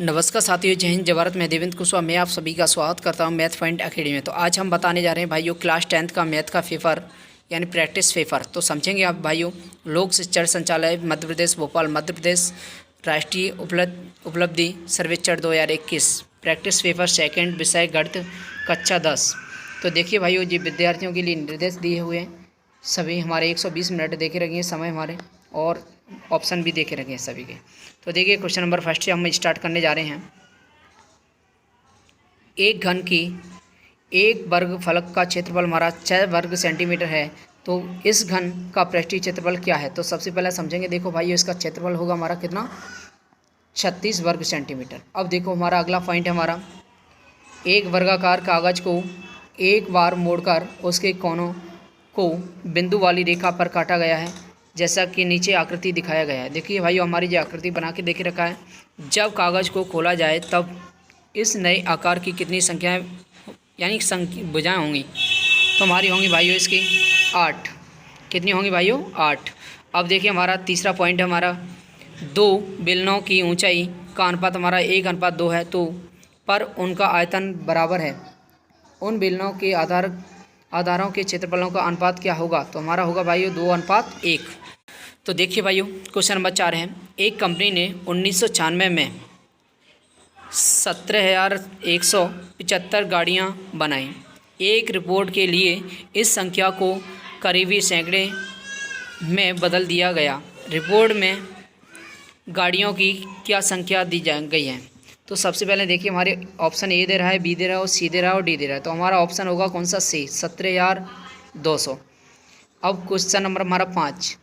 नमस्कार साथियों, जय हिंद, जय भारत। मैं देवेंद्र कुशवाहा, मैं आप सभी का स्वागत करता हूं मैथ पॉइंट एकेडमी में। तो आज हम बताने जा रहे हैं भाइयों क्लास 10th का मैथ का पेपर यानी प्रैक्टिस पेपर। तो समझेंगे आप भाइयों, लोक शिक्षण संचालय मध्य प्रदेश भोपाल मध्य प्रदेश राष्ट्रीय उपलब्धि सर्वेक्षण 2021 प्रैक्टिस पेपर सेकंड, विषय गणित, कक्षा 10। तो देखिए भाइयों, ये विद्यार्थियों के लिए निर्देश दिए हुए हैं। सभी हमारे 120 मिनट देखे रखिए समय हमारे, और ऑप्शन भी देखे रखे हैं सभी के। तो देखिए क्वेश्चन नंबर फर्स्ट से हम स्टार्ट करने जा रहे हैं। एक घन की एक वर्ग फलक का क्षेत्रफल हमारा 6 वर्ग सेंटीमीटर है। तो इस घन का पृष्ठीय क्षेत्रफल क्या है? तो सबसे पहले समझेंगे। देखो भाई, इसका क्षेत्रफल होगा हमारा कितना, 36 वर्ग सेंटीमीटर। अब देखो हमारा अगला पॉइंट है हमारा, एक वर्गाकार कागज को एक बार मोड़कर उसके कोनों को बिंदु वाली रेखा पर काटा गया है, जैसा कि नीचे आकृति दिखाया गया है। देखिए भाई, हमारी जो आकृति बना के देख रखा है, जब कागज़ को खोला जाए तब इस नए आकार की कितनी संख्याएं यानी भुजाएं होंगी? तो हमारी होंगी भाइयों इसकी 8। कितनी होंगी भाइयों? 8। अब देखिए हमारा तीसरा पॉइंट है हमारा, दो बेलनों की ऊंचाई का अनुपात हमारा 1:2 है, तो पर उनका आयतन बराबर है। उन बेलनों के आधारों के क्षेत्रफलों का अनुपात क्या होगा? तो हमारा होगा भाइयों 2:1। तो देखिए भाइयों, क्वेश्चन नंबर 4 है। एक कंपनी ने 1996 में 17,175 गाड़ियाँ बनाई। एक रिपोर्ट के लिए इस संख्या को करीबी सैकड़े में बदल दिया गया। रिपोर्ट में गाड़ियों की क्या संख्या दी गई है? तो सबसे पहले देखिए, हमारे ऑप्शन ए दे रहा है, बी दे रहा है, और सी दे रहा है, और डी दे रहा है। तो हमारा ऑप्शन होगा कौन सा? सी, 17,200। अब क्वेश्चन नंबर हमारा 5,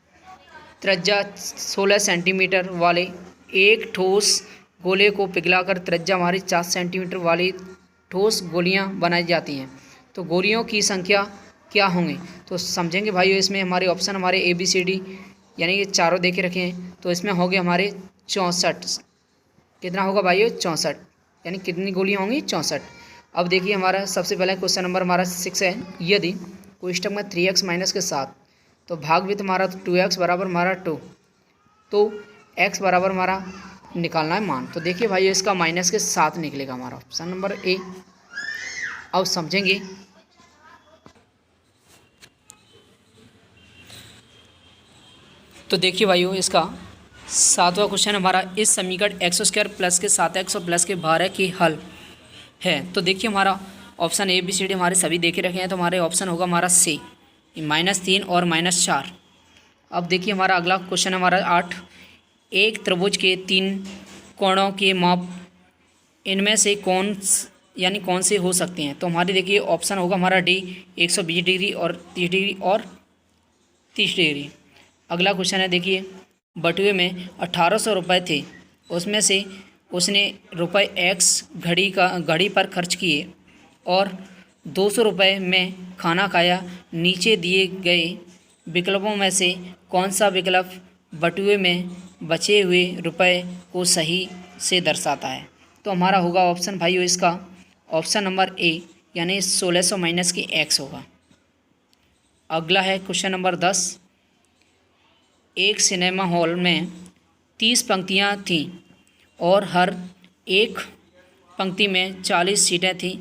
त्रिज्या 16 सेंटीमीटर वाले एक ठोस गोले को पिघलाकर त्रिज्या हमारी 4 सेंटीमीटर वाली ठोस गोलियां बनाई जाती हैं। तो गोलियों की संख्या क्या होंगी? तो समझेंगे भाइयों, इसमें हमारे ऑप्शन हमारे ए बी सी डी यानी ये चारों देखे रखे हैं। तो इसमें होंगे हमारे 64। कितना होगा भाइयों? 64। यानी कितनी गोलियां होंगी? 64। अब देखिए हमारा सबसे पहले क्वेश्चन नंबर हमारा 6 है। यदि कोष्टक में 3x माइनस के साथ, तो भाग भी तुम्हारा 2x बराबर हमारा 2, तो x बराबर हमारा निकालना है मान। तो देखिए भाई, इसका माइनस के साथ निकलेगा हमारा ऑप्शन नंबर ए। अब समझेंगे। तो देखिए भाइयों, इसका 7वां क्वेश्चन हमारा, इस समीकरण x² प्लस के 7x और प्लस के 12 की हल है। तो देखिए हमारा option A B C D हमारे सभी देखे रखे हैं। तो हमारे ऑप्शन होगा हमारा सी, -3 और -4। अब देखिए हमारा अगला क्वेश्चन हमारा 8, एक त्रिभुज के 3 कोणों के माप इनमें से कौन से हो सकते हैं? तो हमारी देखिए ऑप्शन होगा हमारा डी, 120 डिग्री और 30 डिग्री और 30 डिग्री। अगला क्वेश्चन है, देखिए बटुए में 1800 रुपये थे, उसमें से उसने रुपये x घड़ी पर खर्च किए और 200 रुपये में खाना खाया। नीचे दिए गए विकल्पों में से कौन सा विकल्प बटुए में बचे हुए रुपए को सही से दर्शाता है? तो हमारा होगा ऑप्शन भाइयों इसका ऑप्शन नंबर ए, यानी 1600 माइनस की x होगा। अगला है क्वेश्चन नंबर 10, एक सिनेमा हॉल में 30 पंक्तियां थीं और हर एक पंक्ति में 40 सीटें थीं।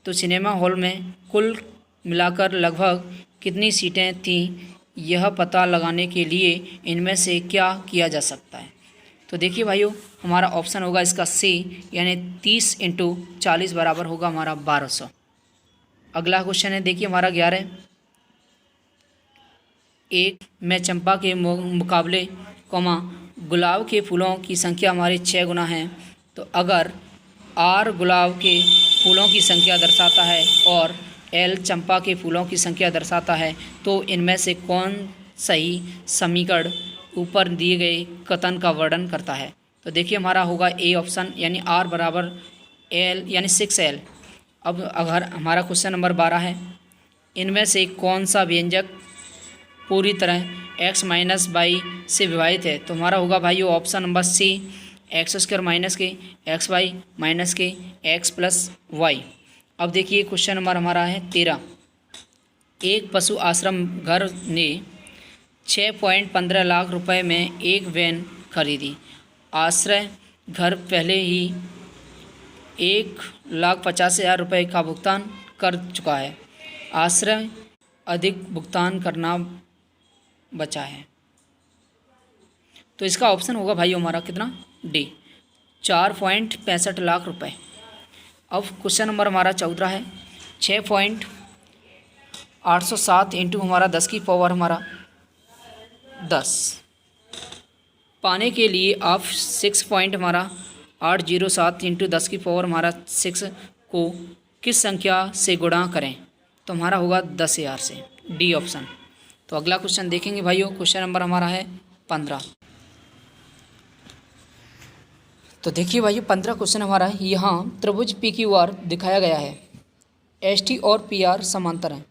तो सिनेमा हॉल में कुल मिलाकर लगभग कितनी सीटें थीं? यह पता लगाने के लिए इनमें से क्या किया जा सकता है? तो देखिए भाइयों, हमारा ऑप्शन होगा इसका सी, यानी 30 × 40 बराबर होगा हमारा 1200। अगला क्वेश्चन है, देखिए हमारा 11, एक में चंपा के मुकाबले गुलाब के फूलों की संख्या हमारी 6 गुना है। तो अगर R गुलाब के फूलों की संख्या दर्शाता है और L चंपा के फूलों की संख्या दर्शाता है, तो इनमें से कौन सही समीकरण ऊपर दिए गए कथन का वर्णन करता है? तो देखिए हमारा होगा ए ऑप्शन, यानी R बराबर L यानी 6L। अब अगर हमारा क्वेश्चन नंबर 12 है, इनमें से कौन सा व्यंजक पूरी तरह x माइनस वाई से विभाजित है? तो हमारा होगा भाइयों option number C, x² minus k xy minus k x plus y. अब देखिए क्वेश्चन नंबर हमारा है 13, एक पशु आश्रम घर ने 6.15 लाख रुपए में एक वैन खरीदी। आश्रय घर पहले ही 1,50,000 रुपये का भुगतान कर चुका है। आश्रय अधिक भुगतान करना बचा है। तो इसका ऑप्शन होगा भाई हमारा कितना, डी, 4.65 लाख रुपए। अब क्वेश्चन नंबर हमारा 14 है। 6.807 इंटू हमारा 10 की पावर हमारा 10 पाने के लिए आप 6.807 इंटू 10 की पावर हमारा 6 को किस संख्या से गुणा करें? तो हमारा होगा 10,000 से, डी ऑप्शन। तो अगला क्वेश्चन देखेंगे भाइयों, क्वेश्चन नंबर हमारा है 15। तो देखिए भाइयों 15 क्वेश्चन हमारा है। यहाँ त्रिभुज PQR दिखाया गया है, ST और PR समांतर हैं।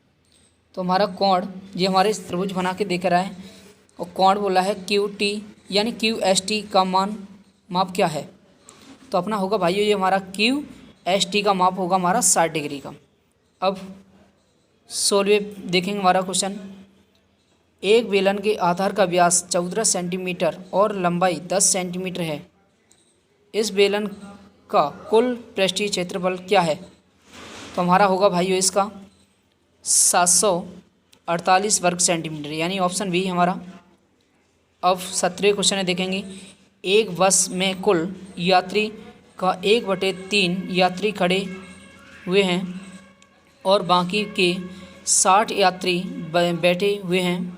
तो हमारा कोण, ये हमारे त्रिभुज बना के देख रहा है, और कोण बोला है QT यानी QST का माप क्या है? तो अपना होगा भाइयों ये हमारा QST का माप होगा हमारा 60 डिग्री का। अब सोलवे देखेंगे हमारा क्वेश्चन। एक बेलन के आधार का व्यास 14 सेंटीमीटर और लंबाई 10 सेंटीमीटर है। इस बेलन का कुल पृष्ठीय क्षेत्रफल क्या है? तो हमारा होगा भाइयों इसका 748 वर्ग सेंटीमीटर, यानी ऑप्शन बी हमारा। अब 17वें क्वेश्चन देखेंगे। एक बस में कुल यात्री का 1/3 यात्री खड़े हुए हैं और बाकी के 60 यात्री बैठे हुए हैं।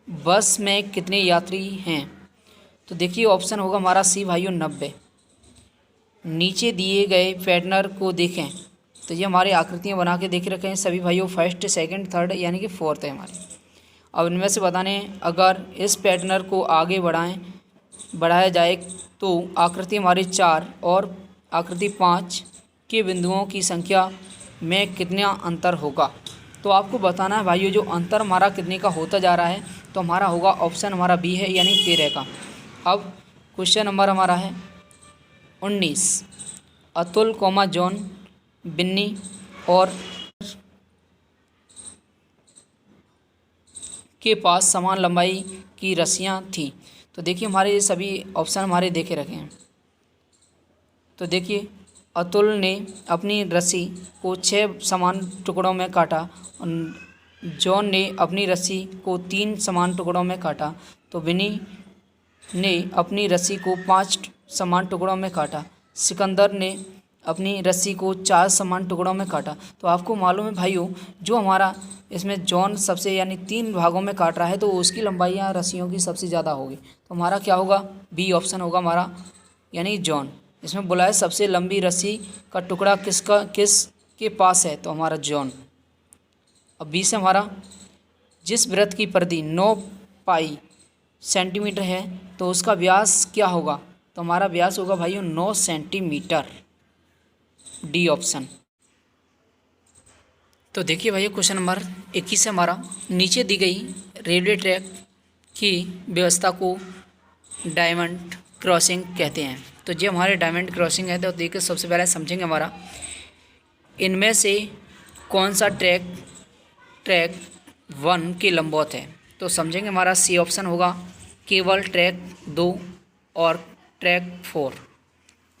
बस में कितने यात्री हैं? तो देखिए ऑप्शन होगा हमारा सी भाइयों 90। नीचे दिए गए पैटर्न को देखें। तो ये हमारी आकृतियाँ बना के देख रखे हैं सभी भाइयों, फर्स्ट, सेकंड, थर्ड यानी कि फोर्थ है हमारी। अब इनमें से बताने, अगर इस पैटर्न को आगे बढ़ाया जाए तो आकृति हमारी 4 और आकृति 5 के बिंदुओं की संख्या में कितना अंतर होगा? तो आपको बताना है भाइयों जो अंतर हमारा कितने का होता जा रहा है। तो हमारा होगा ऑप्शन हमारा बी है, यानी 13 का। अब क्वेश्चन नंबर हमारा है 19। अतुल जॉन, बिन्नी और के पास समान लंबाई की रस्सियाँ थीं। तो देखिए हमारे ये सभी ऑप्शन हमारे देखे रखे हैं। तो देखिए अतुल ने अपनी रस्सी को 6 समान टुकड़ों में काटा, जॉन ने अपनी रस्सी को 3 समान टुकड़ों में काटा, तो बिनी ने अपनी रस्सी को 5 समान टुकड़ों में काटा, सिकंदर ने अपनी रस्सी को 4 समान टुकड़ों में काटा। तो आपको मालूम है भाइयों जो हमारा इसमें जॉन सबसे यानी 3 भागों में काट रहा है, तो उसकी लंबाइयाँ रस्सियों की सबसे ज़्यादा होगी। तो हमारा क्या होगा, बी ऑप्शन होगा हमारा, यानी जॉन। इसमें बोला है सबसे लंबी रस्सी का टुकड़ा किसके पास है? तो हमारा जॉन। अब बी से हमारा, जिस वृत्त की परिधि 9 पाई सेंटीमीटर है तो उसका व्यास क्या होगा? तो हमारा व्यास होगा भाइयों 9 सेंटीमीटर, डी ऑप्शन। तो देखिए भाइयों क्वेश्चन नंबर 21 है हमारा। नीचे दी गई रेलवे ट्रैक की व्यवस्था को डायमंड क्रॉसिंग कहते हैं। तो ये हमारे डायमंड क्रॉसिंग है। तो देखिए सबसे पहले समझेंगे हमारा इनमें से कौन सा ट्रैक 1 के लंबवत है। तो समझेंगे हमारा सी ऑप्शन होगा केवल ट्रैक 2 और ट्रैक 4।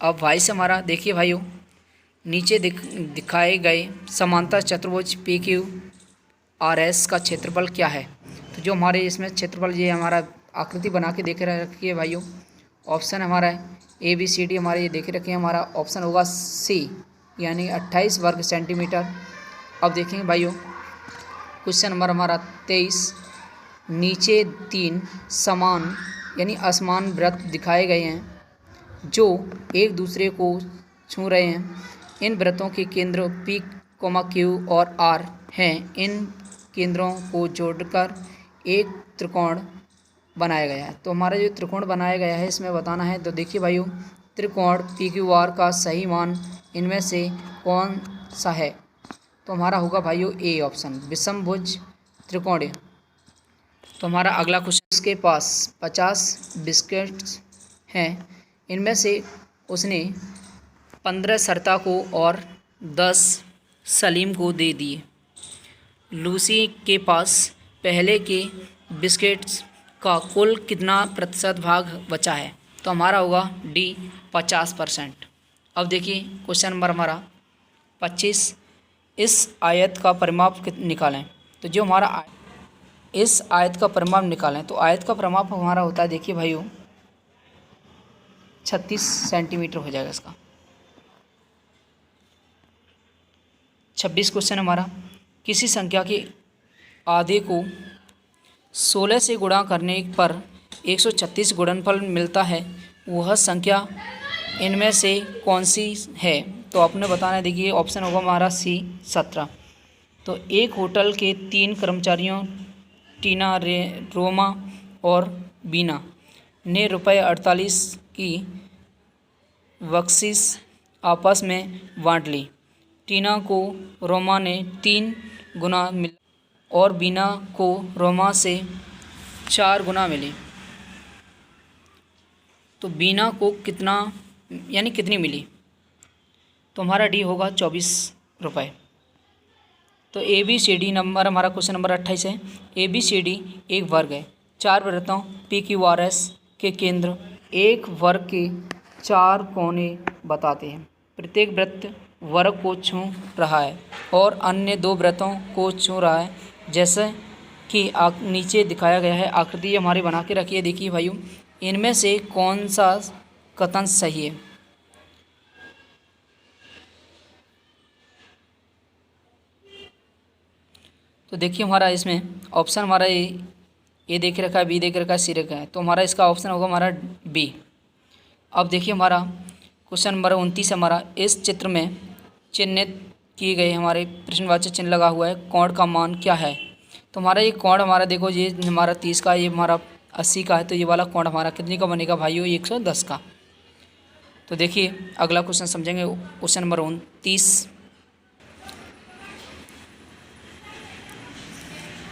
अब भाई से हमारा देखिए भाइयों नीचे दिखाए गए समांतर चतुर्भुज PQRS का क्षेत्रफल क्या है? तो जो हमारे इसमें क्षेत्रफल ये हमारा आकृति बना के देख रखिए भाइयों। ऑप्शन हमारा है ABCD हमारे ये देख रखे हैं। हमारा ऑप्शन होगा सी, यानी 28 वर्ग सेंटीमीटर। अब देखेंगे भाइयों क्वेश्चन नंबर हमारा 23। नीचे 3 समान यानी असमान वृत्त दिखाए गए हैं जो एक दूसरे को छू रहे हैं। इन वृत्तों के केंद्र P, Q और R हैं। इन केंद्रों को जोड़कर एक त्रिकोण बनाया गया है। तो हमारा जो त्रिकोण बनाया गया है इसमें बताना है। तो देखिए भाइयों त्रिकोण PQR का सही मान इनमें से कौन सा है? तो हमारा होगा भाइयों ए ऑप्शन, विषमभुज त्रिकोण। तो हमारा अगला क्वेश्चन, उसके पास 50 बिस्किट्स हैं, इनमें से उसने 15 सरिता को और 10 सलीम को दे दिए। लूसी के पास पहले के बिस्किट्स का कुल कितना प्रतिशत भाग बचा है? तो हमारा होगा डी 50%। अब देखिए क्वेश्चन नंबर हमारा 25, इस आयत का परिमाप निकालें। तो जो हमारा इस आयत का परिमाप निकालें, तो आयत का परिमाप हमारा होता है, देखिए भाइयों 36 सेंटीमीटर हो जाएगा इसका। 26 क्वेश्चन हमारा, किसी संख्या के आधे को 16 से गुणा करने पर 136 गुणनफल मिलता है, वह संख्या इनमें से कौन सी है? तो आपने बताना है। देखिए ऑप्शन होगा हमारा सी 17। तो एक होटल के 3 कर्मचारियों टीना, रोमा और बीना ने ₹48 की बख्शिश आपस में बांट ली। टीना को रोमा ने 3 गुना मिला और बीना को रोमा से 4 गुना मिली। तो बीना को कितनी मिली? तो हमारा डी होगा 24 रुपये। तो A B C D number हमारा क्वेश्चन नंबर 28 है। ए बी सी डी एक वर्ग है। 4 वृत्तों पी क्यू आर एस के केंद्र एक वर्ग के 4 कोने बताते हैं। प्रत्येक वृत्त वर्ग को छू रहा है और अन्य 2 वृत्तों को छू रहा है, जैसे कि नीचे दिखाया गया है। आकृति हमारी बना के रखी है। देखिए भाइयों, इनमें से कौन सा कथन सही है? तो देखिए हमारा इसमें ऑप्शन हमारा ए देख रखा है, बी देख रखा है, सी रखा है। तो हमारा इसका ऑप्शन होगा हमारा बी। अब देखिए हमारा क्वेश्चन नंबर 29 हमारा, इस चित्र में चिन्हित किए गए हमारे प्रश्नवाचक चिन्ह लगा हुआ है, कोण का मान क्या है? तो हमारा ये कोण हमारा देखो, ये हमारा 30 का, ये हमारा 80 का है। तो ये वाला कोण हमारा कितने का बनेगा भाइयों? 110 का। तो देखिए अगला क्वेश्चन समझेंगे, क्वेश्चन नंबर 29।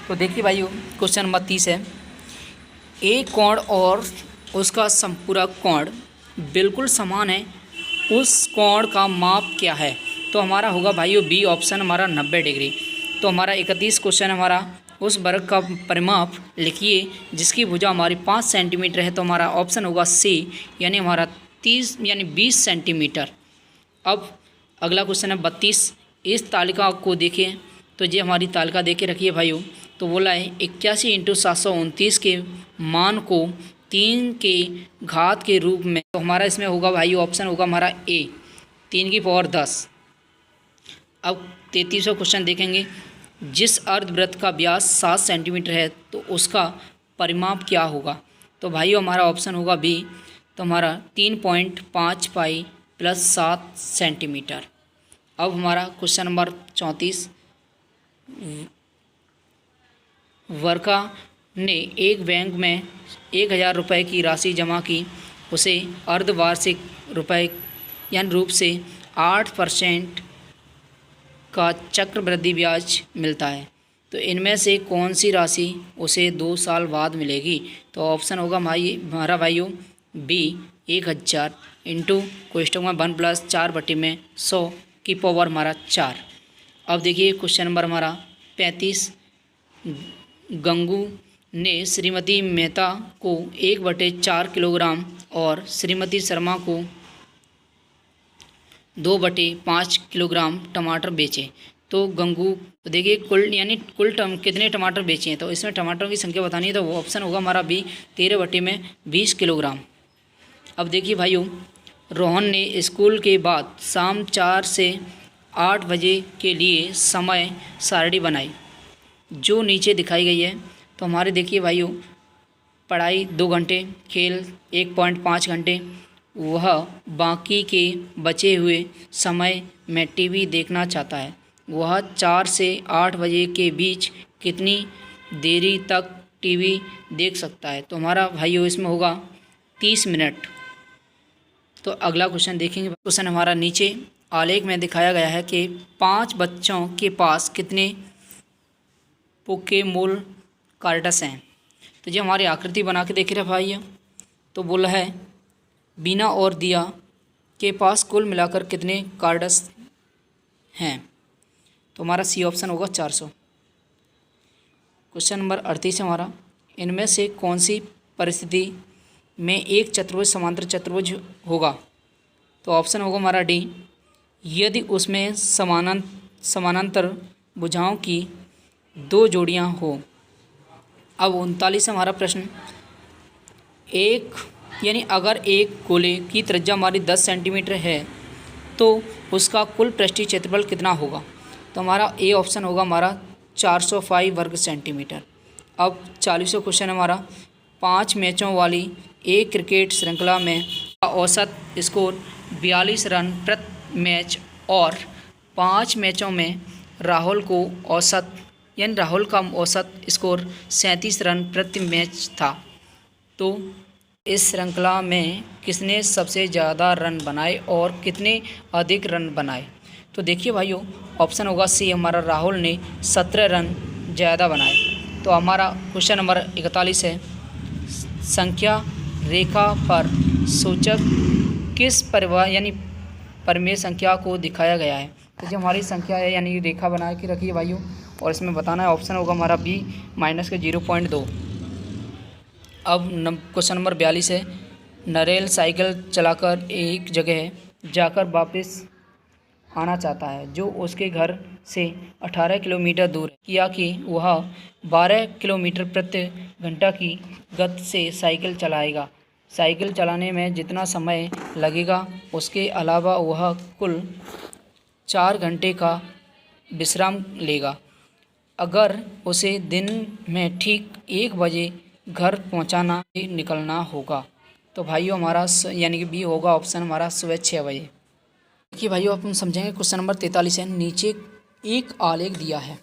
तो देखिए भाइयों क्वेश्चन नंबर 30 है, एक कोण और उसका संपूरक कोण बिल्कुल समान है, उस कोण का माप क्या है? तो हमारा होगा भाइयों बी ऑप्शन हमारा 90 डिग्री। तो हमारा 31 क्वेश्चन हमारा, उस वर्ग का परिमाप लिखिए जिसकी भुजा हमारी 5 सेंटीमीटर है। तो हमारा ऑप्शन होगा सी, यानी हमारा 20 सेंटीमीटर। अब अगला क्वेश्चन है 32, इस तालिका को देखें। तो ये हमारी तालिका देखे रखिए भाइयों। तो बोला है 81 × 729 के मान को 3 के घात के रूप में। तो हमारा इसमें होगा भाइयों ऑप्शन होगा हमारा ए, 3 की पावर 10। अब 33वां क्वेश्चन देखेंगे, जिस अर्धवृत्त का व्यास 7 सेंटीमीटर है तो उसका परिमाप क्या होगा? तो भाइयों हमारा ऑप्शन होगा बी। तो हमारा 3.5 पाई + 7 सेंटीमीटर। अब हमारा क्वेश्चन नंबर 34, वर्षा ने एक बैंक में 1000 रुपये की राशि जमा की, उसे अर्धवार्षिक रुपये यानी रूप से 8% का चक्रवृद्धि ब्याज मिलता है। तो इनमें से कौन सी राशि उसे 2 साल बाद मिलेगी? तो ऑप्शन होगा हमारा भाइयों बी, 1000 इंटू क्वेश्चन में 1 + 4/100 की पावर हमारा 4। अब देखिए क्वेश्चन नंबर हमारा 35, गंगू ने श्रीमती मेहता को 1/4 किलोग्राम और श्रीमती शर्मा को 2/5 किलोग्राम टमाटर बेचे। तो गंगू देखिए कुल कितने टमाटर बेचे हैं? तो इसमें टमाटरों की संख्या बतानी है। तो वो ऑप्शन होगा हमारा बी, 13/20 किलोग्राम। अब देखिए भाइयों, रोहन ने स्कूल के बाद शाम 4 से 8 बजे के लिए समय सारणी बनाई जो नीचे दिखाई गई है। तो हमारे देखिए भाइयों, पढ़ाई 2 घंटे, खेल 1.5 घंटे, वह बाकी के बचे हुए समय में टीवी देखना चाहता है। वह 4 से 8 बजे के बीच कितनी देरी तक टीवी देख सकता है? तो हमारा भाइयों इसमें होगा 30 मिनट। तो अगला क्वेश्चन देखेंगे। क्वेश्चन हमारा नीचे आलेख में दिखाया गया है कि 5 बच्चों के पास कितने पोकेमोन कार्ड्स हैं? तो ये हमारी आकृति बना के देख रहे भाई। तो बोला है बीना और दिया के पास कुल मिलाकर कितने कार्ड्स हैं? तो हमारा सी ऑप्शन होगा 400। क्वेश्चन नंबर 38 हमारा, इनमें से कौन सी परिस्थिति में एक चतुर्भुज समांतर चतुर्भुज होगा? तो ऑप्शन होगा हमारा डी, यदि उसमें समानांतर भुजाओं की 2 जोड़ियां हो। अब 39 हमारा प्रश्न, एक यानी अगर एक गोले की त्रिज्या हमारी 10 सेंटीमीटर है तो उसका कुल पृष्ठीय क्षेत्रफल कितना होगा। तो हमारा ए ऑप्शन होगा हमारा 405 वर्ग सेंटीमीटर। अब 40वां क्वेश्चन हमारा, 5 मैचों वाली एक क्रिकेट श्रृंखला में औसत स्कोर 42 रन प्रति मैच और 5 मैचों में राहुल का औसत स्कोर 37 रन प्रति मैच था। तो इस श्रृंखला में किसने सबसे ज़्यादा रन बनाए और कितने अधिक रन बनाए। तो देखिए भाइयों, ऑप्शन होगा सी, हमारा राहुल ने 17 रन ज़्यादा बनाए। तो हमारा क्वेश्चन नंबर 41 है, संख्या रेखा पर सूचक किस परिमेय संख्या को दिखाया गया है। तो जो हमारी संख्या है यानी रेखा बना के रखिए भाइयों, और इसमें बताना है। ऑप्शन होगा हमारा बी, -0.2। अब क्वेश्चन नंबर 42 है, नरेल साइकिल चलाकर एक जगह जाकर वापस आना चाहता है जो उसके घर से 18 किलोमीटर दूर है। किया कि वह 12 किलोमीटर प्रति घंटा की गति से साइकिल चलाएगा। साइकिल चलाने में जितना समय लगेगा उसके अलावा वह कुल 4 घंटे का विश्राम लेगा। अगर उसे दिन में ठीक 1 बजे घर पहुंचाना निकलना होगा। तो भाइयों हमारा यानी कि बी होगा ऑप्शन हमारा सुबह 6 बजे। देखिए भाइयों, अब हम समझेंगे क्वेश्चन नंबर 43 है, नीचे एक आलेख दिया है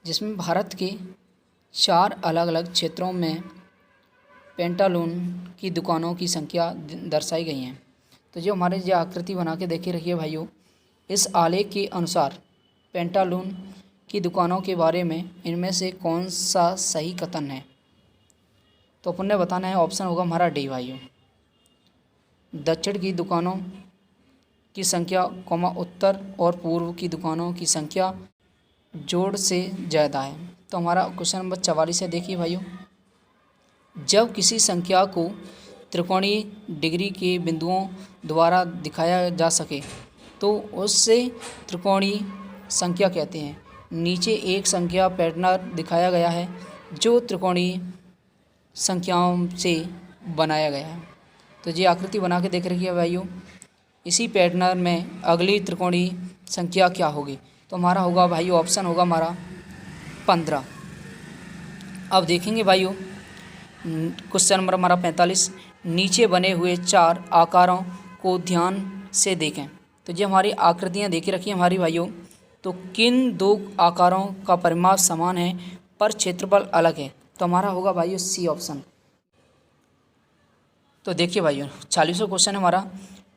जिसमें भारत के 4 अलग अलग क्षेत्रों में पेंटालून की दुकानों की संख्या दर्शाई गई हैं। तो जो हमारे जो आकृति बना के देखिए रखिए भाइयों, इस आलेख के अनुसार पेंटालून की दुकानों के बारे में इनमें से कौन सा सही कथन है। तो अपन ने बताना है, ऑप्शन होगा हमारा डी भाइयों, दक्षिण की दुकानों की संख्या उत्तर और पूर्व की दुकानों की संख्या जोड़ से ज़्यादा है। तो हमारा क्वेश्चन नंबर 44 है, देखिए भाइयों, जब किसी संख्या को त्रिकोणीय डिग्री के बिंदुओं द्वारा दिखाया जा सके तो उससे त्रिकोणीय संख्या कहते हैं। नीचे एक संख्या पैटर्न दिखाया गया है जो त्रिकोणीय संख्याओं से बनाया गया है। तो ये आकृति बना के देख रखिए भाइयों, इसी पैटर्न में अगली त्रिकोणीय संख्या क्या होगी। तो हमारा होगा भाइयों, ऑप्शन होगा हमारा 15। अब देखेंगे भाइयों क्वेश्चन नंबर हमारा 45, नीचे बने हुए 4 आकारों को ध्यान से देखें। तो ये हमारी आकृतियाँ देखी रखी हैं हमारी भाइयों, तो किन 2 आकारों का परिमाप समान है पर क्षेत्रफल अलग है। तो हमारा होगा भाइयों सी ऑप्शन। तो देखिए भाइयों 40वां क्वेश्चन है हमारा,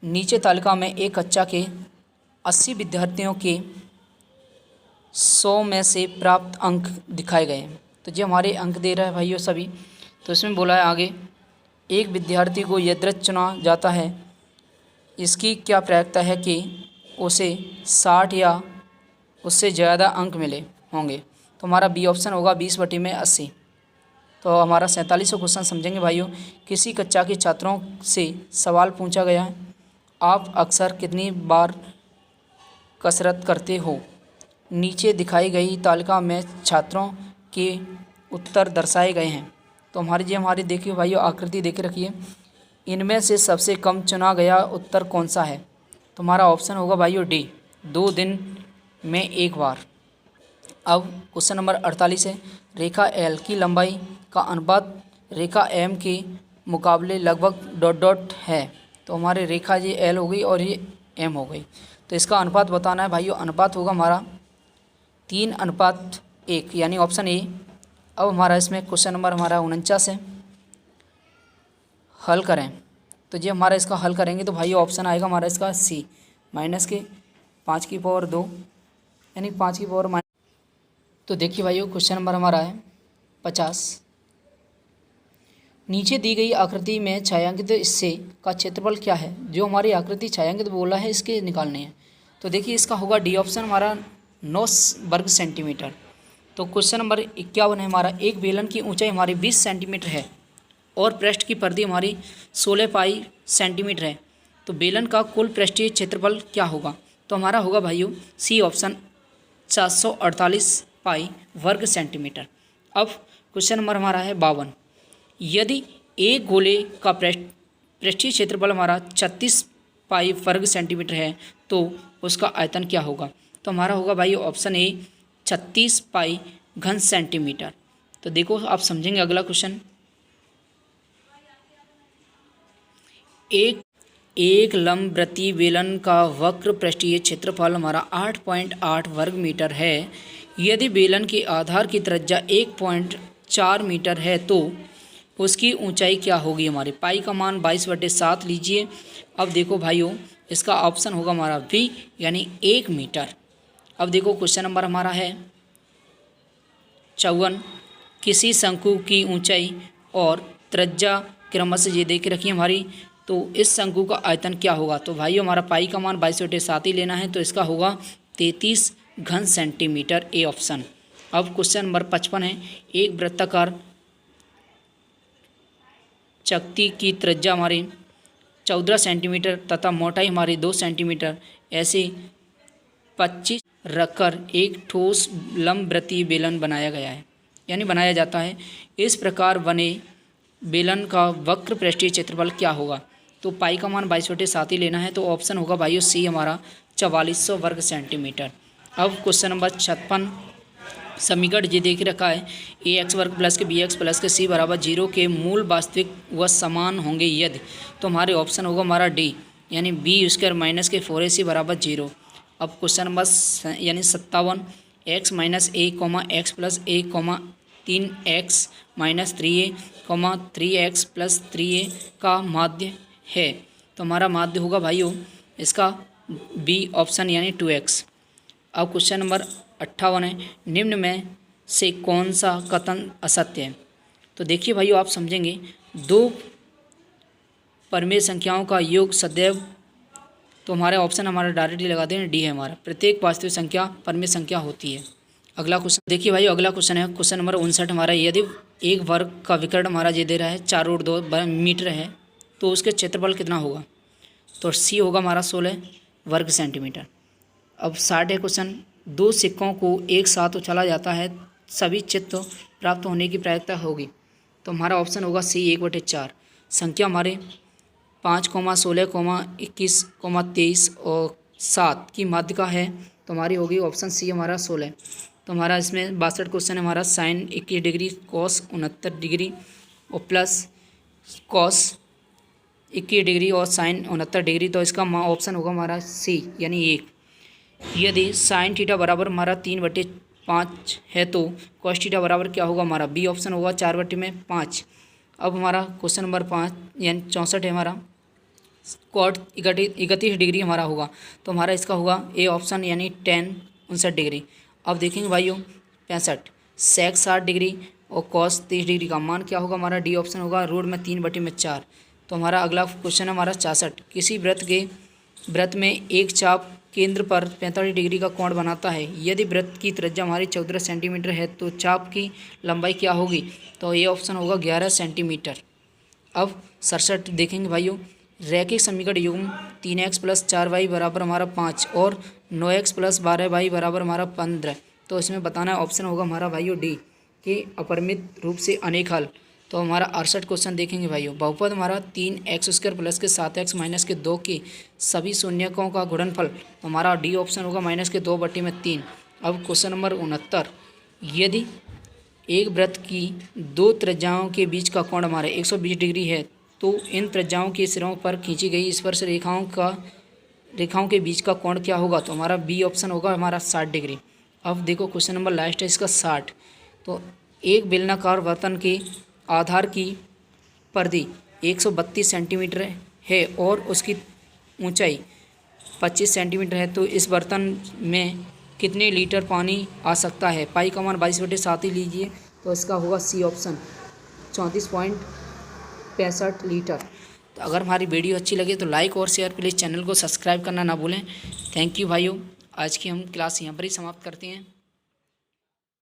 नीचे तालिका में एक कक्षा के 80 विद्यार्थियों के 100 में से प्राप्त अंक दिखाए गए हैं। तो ये हमारे अंक दे रहा है भाइयों सभी। तो इसमें बोला है आगे, एक विद्यार्थी को यदृच्छिक चुना जाता है, इसकी क्या प्रायिकता है कि उसे 60 या उससे ज़्यादा अंक मिले होंगे। तो हमारा बी ऑप्शन होगा 20/80। तो हमारा 47वां क्वेश्चन समझेंगे भाइयों, किसी कक्षा के छात्रों से सवाल पूछा गया है, आप अक्सर कितनी बार कसरत करते हो। नीचे दिखाई गई तालिका में छात्रों के उत्तर दर्शाए गए हैं। तो हमारी देखिए भाइयों आकृति देख रखिए, इनमें से सबसे कम चुना गया उत्तर कौन सा है। तो हमारा ऑप्शन होगा भाइयों डी, 2 दिन में 1 बार। अब क्वेश्चन नंबर 48 है, रेखा एल की लंबाई का अनुपात रेखा एम के मुकाबले लगभग ... है। तो हमारे रेखा ये एल हो गई और ये एम हो गई। तो इसका अनुपात बताना है भाइयों, अनुपात होगा हमारा 3:1 यानी ऑप्शन ए। अब हमारा इसमें क्वेश्चन नंबर हमारा 49 है, हल करें। तो ये हमारा इसका हल करेंगे तो भाइयों ऑप्शन आएगा हमारा इसका सी, -5^2 यानी 5^-। तो देखिए भाइयों क्वेश्चन नंबर हमारा है 50, नीचे दी गई आकृति में छायांकित हिस्से का क्षेत्रफल क्या है। जो हमारी आकृति छायांकित बोला है इसके निकालने हैं। तो देखिए इसका होगा डी ऑप्शन हमारा 9 वर्ग सेंटीमीटर। तो क्वेश्चन नंबर 51 है हमारा, एक बेलन की ऊंचाई हमारी 20 सेंटीमीटर है और पृष्ठ की परिधि हमारी 16 पाई सेंटीमीटर है। तो बेलन का कुल पृष्ठीय क्षेत्रफल क्या होगा? तो हमारा होगा भाइयों सी ऑप्शन 448 पाई वर्ग सेंटीमीटर। अब क्वेश्चन नंबर हमारा है 52। यदि एक गोले का पृष्ठीय क्षेत्रफल हमारा 36 पाई वर्ग सेंटीमीटर है तो उसका आयतन क्या होगा? तो हमारा होगा भाई ऑप्शन ए 36 पाई घन सेंटीमीटर। तो देखो आप समझेंगे अगला क्वेश्चन। एक लंबवृत्तीय बेलन का वक्र पृष्ठीय क्षेत्रफल हमारा 8.8 वर्ग मीटर है। यदि बेलन के आधार की त्रिज्या 1.4 मीटर है तो उसकी ऊंचाई क्या होगी? हमारी पाई का मान 22/7 लीजिए। अब देखो भाइयों इसका ऑप्शन होगा हमारा बी यानी 1 मीटर। अब देखो क्वेश्चन नंबर हमारा है 54। किसी शंकु की ऊंचाई और त्रिज्या क्रमशः ये देख रखिए हमारी, तो इस शंकु का आयतन क्या होगा? तो भाइयों हमारा पाई का मान 22/7 ही लेना है, तो इसका होगा 33 घन सेंटीमीटर, ए ऑप्शन। अब क्वेश्चन नंबर 55 है। एक वृत्ताकार चकती की त्रिज्या हमारी 14 सेंटीमीटर तथा मोटाई हमारी 2 सेंटीमीटर ऐसे 25 रखकर एक ठोस लंबवृत्तीय बेलन बनाया गया है यानी बनाया जाता है। इस प्रकार बने बेलन का वक्र पृष्ठीय क्षेत्रफल क्या होगा? तो पाई का मान 22/7 ही लेना है, तो ऑप्शन होगा भाइयों सी हमारा 4400 वर्ग सेंटीमीटर। अब क्वेश्चन नंबर 56। समीकरण ये देख रखा है ए एक्स वर्ग प्लस के बी एक्स प्लस के सी बराबर 0 के मूल वास्तविक व समान होंगे यदि, तो हमारे ऑप्शन होगा हमारा डी यानी बी स्क्वायर माइनस के 4ac बराबर 0। अब क्वेश्चन नंबर यानी 57। X minus a comma x plus a comma 3x minus 3a comma 3x plus 3a का माध्य है, तो हमारा माध्य होगा भाइयों इसका बी ऑप्शन यानी 2x। अब क्वेश्चन नंबर 58 है। निम्न में से कौन सा कथन असत्य है? तो देखिए भाइयों आप समझेंगे, दो परमेय संख्याओं का योग सदैव, तो हमारे ऑप्शन हमारा डायरेक्टली लगा दें डी है हमारा, प्रत्येक वास्तविक संख्या परमेय संख्या होती है। अगला क्वेश्चन देखिए भाई, अगला क्वेश्चन है क्वेश्चन नंबर 59 हमारा। यदि एक वर्ग का विकर्ण हमारा ये दे रहा है 4/2 मीटर है तो उसके क्षेत्रफल कितना होगा? तो सी होगा हमारा 16 वर्ग सेंटीमीटर। अब 60 है क्वेश्चन। दो सिक्कों को एक साथ उछाला जाता है, सभी चित्त प्राप्त होने की प्रायिकता होगी, तो हमारा ऑप्शन होगा सी 1/4। संख्या हमारे 5, 16, 21, 23 और 7 की माध्यिका है, तो हमारी होगी ऑप्शन सी हमारा 16। तो हमारा इसमें 62 क्वेश्चन है हमारा। साइन 21 डिग्री कॉस 69 डिग्री और प्लस कॉस 21 डिग्री और साइन 69 डिग्री, तो इसका ऑप्शन होगा हमारा सी यानी 1। यदि साइन थीटा बराबर हमारा 3/5 है तो कॉस थीटा बराबर क्या होगा? हमारा बी ऑप्शन होगा 4/5। अब हमारा क्वेश्चन नंबर 5 यानी 64 है हमारा। कॉट 31 डिग्री हमारा होगा, तो हमारा इसका होगा ए ऑप्शन यानी 10 59 डिग्री। अब देखेंगे भाइयों 65 सेक 60 डिग्री और कॉस 30 डिग्री का मान क्या होगा? हमारा डी ऑप्शन होगा रूट में 3/4। तो हमारा अगला क्वेश्चन है हमारा 66। किसी वृत्त में एक चाप केंद्र पर 45 डिग्री का कोण बनाता है। यदि वृत्त की त्रिज्या हमारी 14 सेंटीमीटर है तो चाप की लंबाई क्या होगी? तो ये ऑप्शन होगा 11 सेंटीमीटर। अब 67 देखेंगे भाइयों। रैखिक समीकरण युग्म 3x प्लस 4y बराबर हमारा 5 और 9x प्लस 12y बराबर हमारा 15, तो इसमें बताना है ऑप्शन होगा हमारा भाइयों डी कि अपरिमित रूप से अनेक हल। तो हमारा 68 क्वेश्चन देखेंगे भाइयों। बहुपद हमारा 3x² प्लस के 7x माइनस के 2 के सभी शून्यकों का गुणनफल, तो हमारा डी ऑप्शन होगा माइनस के 2/3। अब क्वेश्चन नंबर 69। यदि एक वृत्त की दो त्रिज्याओं के बीच का कोण हमारे 120 डिग्री है तो इन त्रिज्याओं के सिरों पर खींची गई स्पर्श रेखाओं के बीच का कोण क्या होगा? तो हमारा बी ऑप्शन होगा हमारा 60 डिग्री। अब देखो क्वेश्चन नंबर लास्ट है इसका 60। तो एक बेलनाकार बर्तन के आधार की परिधि 132 सेंटीमीटर है और उसकी ऊंचाई 25 सेंटीमीटर है, तो इस बर्तन में कितने लीटर पानी आ सकता है? पाई का मान 22/7 ही लीजिए, तो इसका होगा सी ऑप्शन 34.65 लीटर। तो अगर हमारी वीडियो अच्छी लगे तो लाइक और शेयर, प्लीज़ चैनल को सब्सक्राइब करना ना भूलें। थैंक यू भाइयों। आज की हम क्लास यहाँ पर ही समाप्त करते हैं।